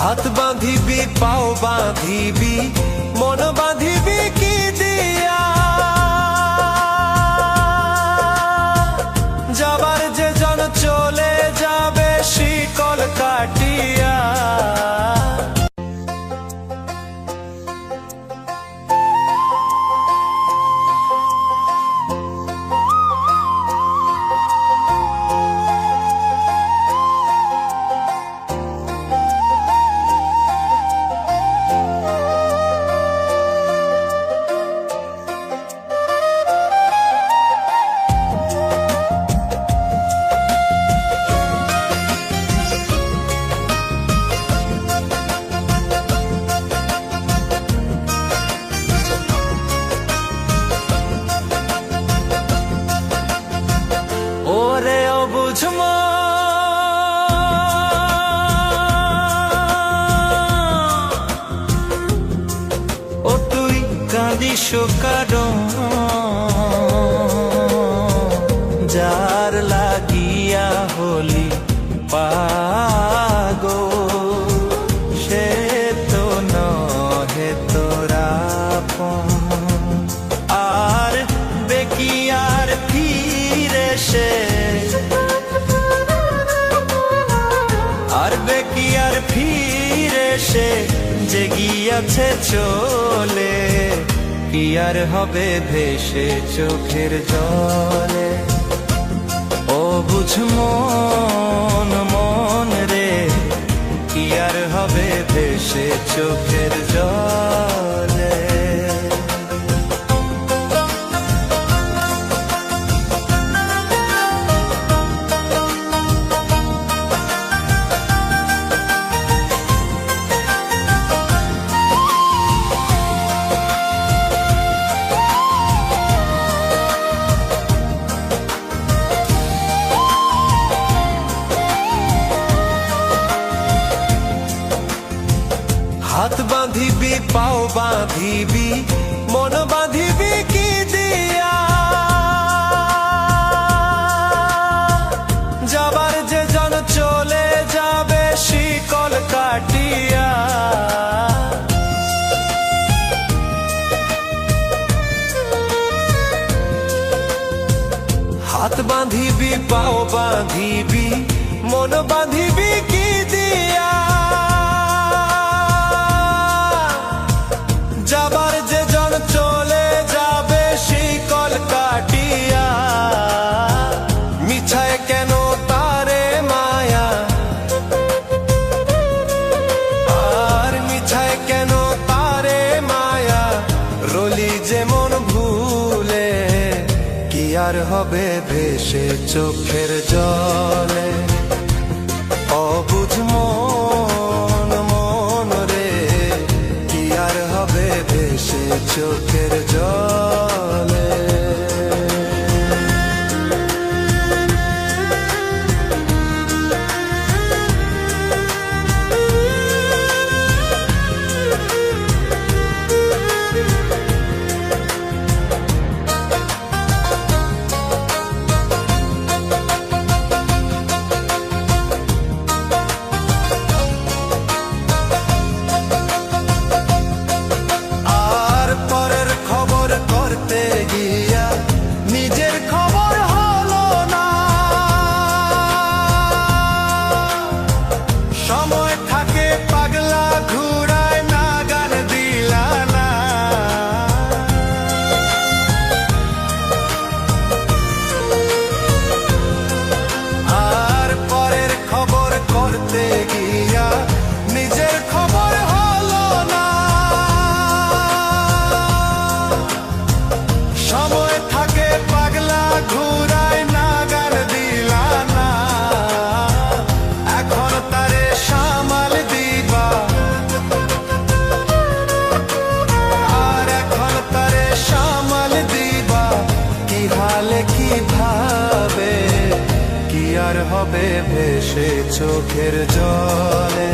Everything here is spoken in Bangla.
হাত বাঁধিবি পাও বাঁধিবি মন বাঁধিবি কি দিয়া, যাবার যে জন চলে যাবে শিকল কাটিয়া। ওরে অবুঝ ও তুই কাঁদিস কারণ যার লাগিয়া হলি পাগল, সে তো নহে তোরা আর বেকিয়ার ফিরে সে, আর বেকিয়ার ফিরে সে যে গিয়াছে চলে, কি আর হবে ভেসে চোখের জলে। ও বুঝ মন মন রে, কি আর হবে ভেসে চোখের জলে। হাত বাঁধিবি পাও বাঁধিবি মন বাঁধিবি কি দিয়া, যাবার যে জন চলে যাবে শিকল কাটিয়া। হাত বাঁধিবি পাও বাঁধিবি মন বাঁধিবি কি দিয়া, যাবার যে জন চলে যাবে শিকল কাটিয়া। মিছায় কেন তারে মায়া, আর মিছায় কেন তারে মায়া, রলি যেমন ভুলে, কি আর হবে ভেসে চোখের জলে। অবুঝ মন মন রে, কি আর হবে ভেসে চোখের জলে। করতে গিয়া নিজের খবর হলো না, সময় থাকে পাগলা ঘুরায় না গান দিলা না। আর পরের খবর করতে গিয়া নিজের খবর হলো না, সময় থাকে পাগলা ঘুরায় না গান দিলা না। এখন তারে সামাল দিবা, আর এখন তারে সামাল দিবা, কি হালে কি ভাবে, কি আর হবে ভেসে চোখের জলে।